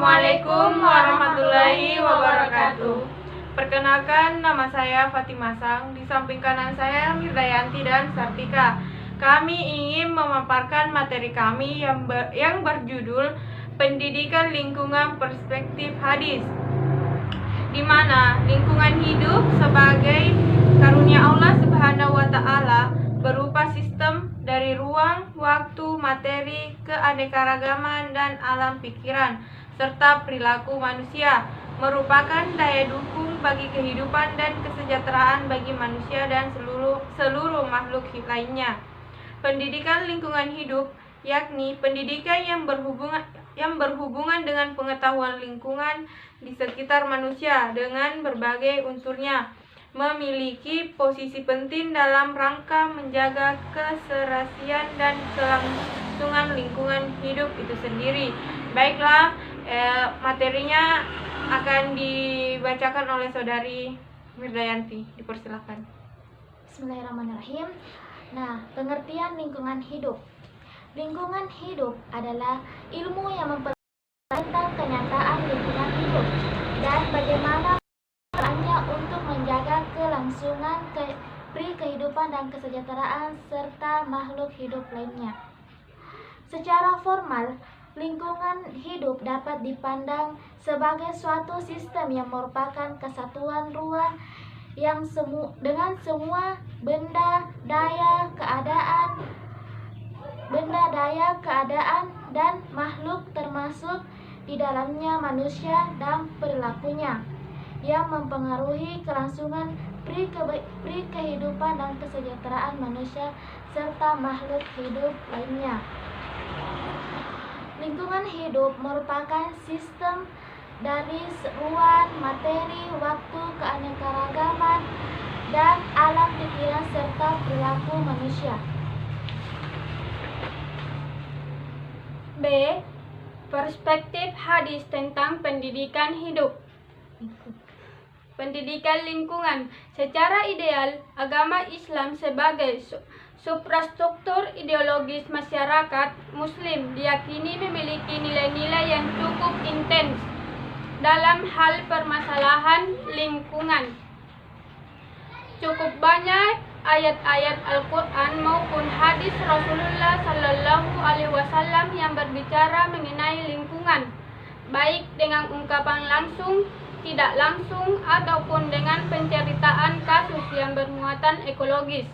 Assalamualaikum warahmatullahi wabarakatuh. Perkenalkan, nama saya Fatimah Sang. Di samping kanan saya Mirdayanti dan Sartika. Kami ingin memaparkan materi kami yang berjudul Pendidikan Lingkungan Perspektif Hadis, di mana lingkungan hidup sebagai karunia Allah Subhanahu wa Ta'ala berupa sistem dari ruang, waktu, materi, keanekaragaman, dan alam pikiran, serta perilaku manusia, merupakan daya dukung bagi kehidupan dan kesejahteraan bagi manusia dan seluruh makhluk lainnya. Pendidikan lingkungan hidup yakni pendidikan yang berhubungan dengan pengetahuan lingkungan di sekitar manusia dengan berbagai unsurnya, memiliki posisi penting dalam rangka menjaga keserasian dan kelangsungan lingkungan hidup itu sendiri. Baiklah, materinya akan dibacakan oleh Saudari Mirdayanti. Dipersilakan. Bismillahirrahmanirrahim. Nah, pengertian lingkungan hidup. Lingkungan hidup adalah ilmu yang mempelajari tentang kenyataan lingkungan hidup dan bagaimana perannya untuk menjaga kelangsungan kehidupan dan kesejahteraan serta makhluk hidup lainnya. Secara formal, lingkungan hidup dapat dipandang sebagai suatu sistem yang merupakan kesatuan ruang yang dengan semua benda, daya, keadaan, dan makhluk termasuk di dalamnya manusia dan perilakunya yang mempengaruhi kelangsungan kehidupan dan kesejahteraan manusia serta makhluk hidup lainnya. Lingkungan hidup merupakan sistem dari ruang, materi, waktu, keanekaragaman, dan alam pikiran serta perilaku manusia. B. Perspektif hadis tentang pendidikan hidup. Pendidikan lingkungan. Secara ideal, agama Islam sebagai suprastruktur ideologis masyarakat Muslim diyakini memiliki nilai-nilai yang cukup intens dalam hal permasalahan lingkungan. Cukup banyak ayat-ayat Al-Quran maupun hadis Rasulullah Sallallahu Alaihi Wasallam yang berbicara mengenai lingkungan, baik dengan ungkapan langsung, tidak langsung, ataupun dengan penceritaan kasus yang bermuatan ekologis.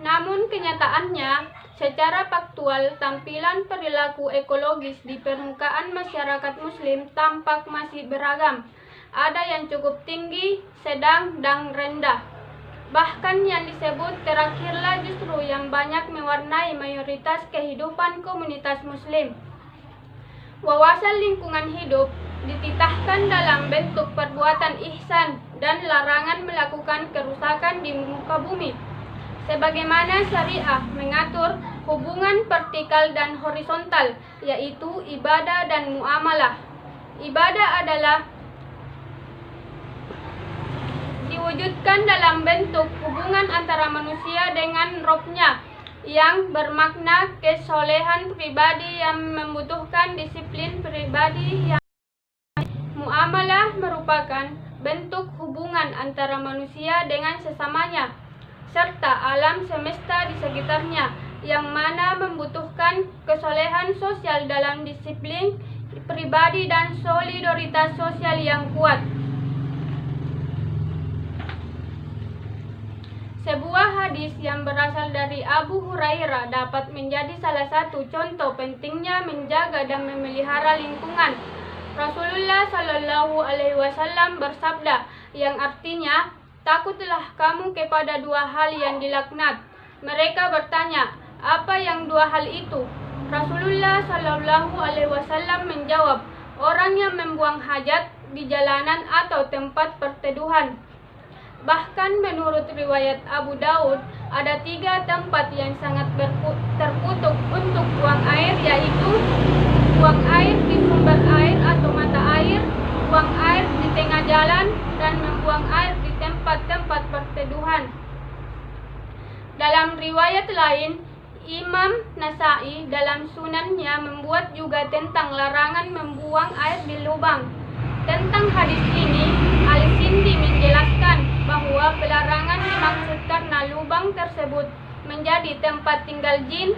Namun kenyataannya, secara faktual, tampilan perilaku ekologis di permukaan masyarakat Muslim tampak masih beragam. Ada yang cukup tinggi, sedang, dan rendah. Bahkan yang disebut terakhirlah justru yang banyak mewarnai mayoritas kehidupan komunitas Muslim. Wawasan lingkungan hidup dititahkan dalam bentuk perbuatan ihsan dan larangan melakukan kerusakan di muka bumi. Sebagaimana syariah mengatur hubungan vertikal dan horizontal, yaitu ibadah dan muamalah. Ibadah adalah diwujudkan dalam bentuk hubungan antara manusia dengan Robnya yang bermakna kesolehan pribadi yang membutuhkan disiplin pribadi. Yang muamalah merupakan bentuk hubungan antara manusia dengan sesamanya serta alam semesta di sekitarnya yang mana membutuhkan kesolehan sosial dalam disiplin pribadi dan solidaritas sosial yang kuat. Sebuah hadis yang berasal dari Abu Hurairah dapat menjadi salah satu contoh pentingnya menjaga dan memelihara lingkungan. Rasulullah Shallallahu Alaihi Wasallam bersabda, yang artinya, takutlah kamu kepada dua hal yang dilaknat. Mereka bertanya, apa yang dua hal itu? Rasulullah Shallallahu Alaihi Wasallam menjawab, orang yang membuang hajat di jalanan atau tempat perteduhan. Bahkan menurut riwayat Abu Daud, ada 3 tempat yang sangat terkutuk untuk buang air, yaitu buang air di sumber air atau mata air, buang air di tengah jalan, dan membuang air di tempat-tempat perteduhan. Dalam riwayat lain, Imam Nasai dalam sunannya membuat juga tentang larangan membuang air di lubang. Tentang hadis ini, Al-Sindi menjelaskan bahwa pelarangan dimaksud karena lubang tersebut menjadi tempat tinggal jin,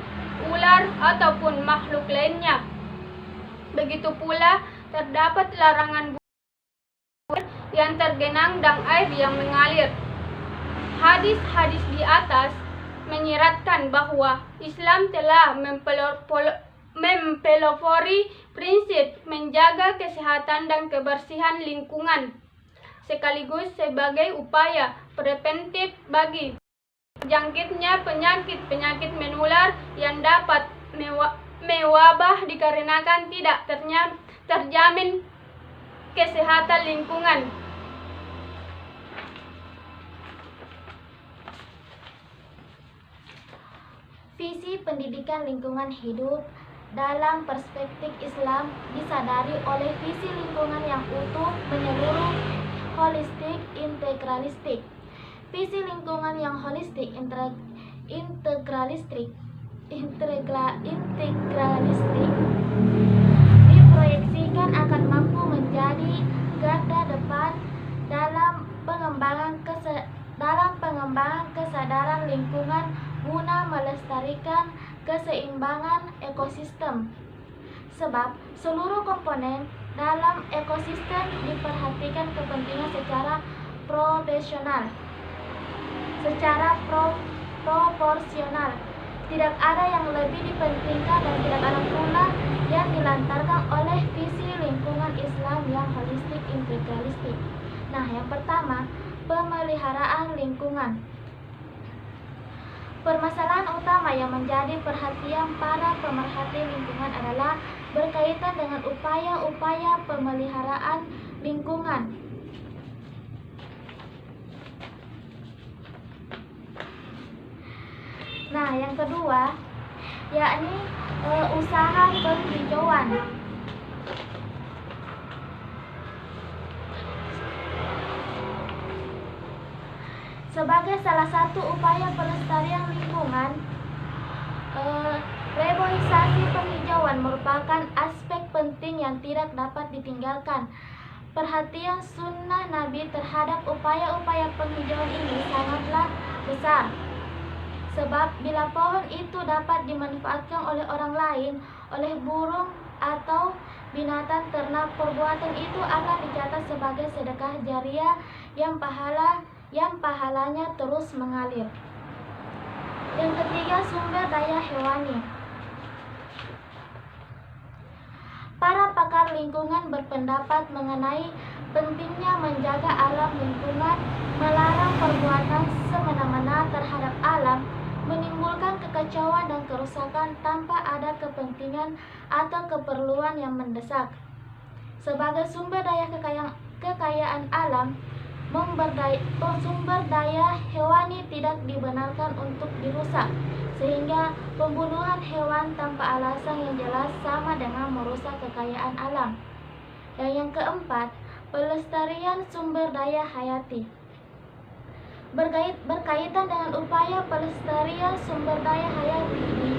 ular, ataupun makhluk lainnya. Begitu pula terdapat larangan buang yang tergenang dan air yang mengalir. Hadis-hadis di atas menyiratkan bahwa Islam telah mempelopori prinsip menjaga kesehatan dan kebersihan lingkungan, sekaligus sebagai upaya preventif bagi jangkitnya penyakit-penyakit menular yang dapat mewabah dikarenakan tidak terjamin kesehatan lingkungan. Visi pendidikan lingkungan hidup dalam perspektif Islam disadari oleh visi lingkungan yang utuh, menyeluruh, holistik, integralistik. Visi lingkungan yang holistik, integralistik diproyeksikan akan mampu menjadi garda depan dalam pengembangan kesadaran lingkungan guna melestarikan keseimbangan ekosistem. Sebab seluruh komponen dalam ekosistem diperhatikan kepentingan secara proporsional. Tidak ada yang lebih dipentingkan dan tidak ada pula yang dilantarkan oleh visi lingkungan Islam yang holistik integralistik. Nah, yang pertama, pemeliharaan lingkungan. Permasalahan utama yang menjadi perhatian para pemerhati lingkungan adalah berkaitan dengan upaya-upaya pemeliharaan lingkungan. Nah, yang kedua, yakni usaha penghijauan. Sebagai salah satu upaya pelestarian lingkungan, reboisasi penghijauan merupakan aspek penting yang tidak dapat ditinggalkan. Perhatian sunnah Nabi terhadap upaya-upaya penghijauan ini sangatlah besar. Sebab bila pohon itu dapat dimanfaatkan oleh orang lain, oleh burung atau binatang ternak, perbuatan itu akan dicatat sebagai sedekah jariah yang pahalanya terus mengalir. Yang ketiga, sumber daya hewani. Para pakar lingkungan berpendapat mengenai pentingnya menjaga alam lingkungan, melarang perbuatan semena-mena terhadap alam, menimbulkan kekacauan dan kerusakan tanpa ada kepentingan atau keperluan yang mendesak. Sebagai sumber daya kekayaan alam, sumber daya hewani tidak dibenarkan untuk dirusak, sehingga pembunuhan hewan tanpa alasan yang jelas sama dengan merusak kekayaan alam. Dan yang keempat, pelestarian sumber daya hayati. Berkaitan dengan upaya pelestarian sumber daya hayati ini,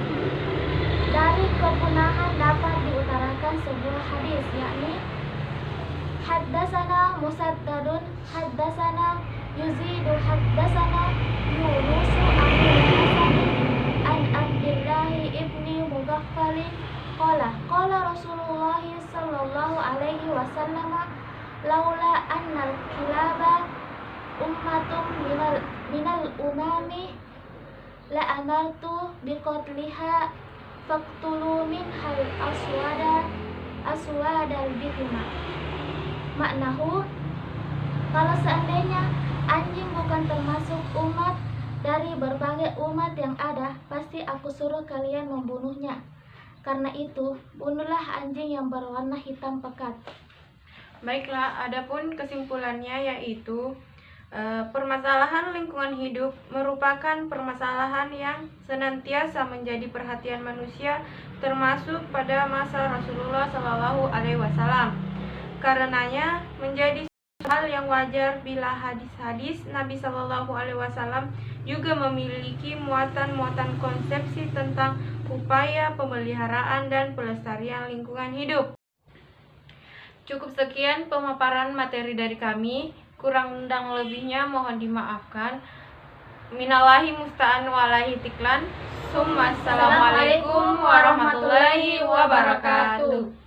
dari kepunahan dapat diutarakan sebuah hadis, yakni Haddasana Musaddadun, Haddasana Yuzidu, Haddasana Yunusu an Abdillahi ibni Mughaffalin Qala Rasulullah sallallahu alaihi wasallam, laula annal kilaba ummatum minal umami la amartu biqatliha faqtulu minhal aswadal bihima. Maknahu, kalau seandainya anjing bukan termasuk umat dari berbagai umat yang ada, pasti aku suruh kalian membunuhnya. Karena itu, bunuhlah anjing yang berwarna hitam pekat. Baiklah, adapun kesimpulannya yaitu permasalahan lingkungan hidup merupakan permasalahan yang senantiasa menjadi perhatian manusia, termasuk pada masa Rasulullah Shallallahu Alaihi Wasallam. Karenanya menjadi hal hal yang wajar bila hadis-hadis Nabi Shallallahu Alaihi Wasallam juga memiliki muatan-muatan konsepsi tentang upaya pemeliharaan dan pelestarian lingkungan hidup. Cukup sekian pemaparan materi dari kami. Kurang dan lebihnya mohon dimaafkan. Minallahi musta'an walahi tiklan. Assalamualaikum warahmatullahi wabarakatuh.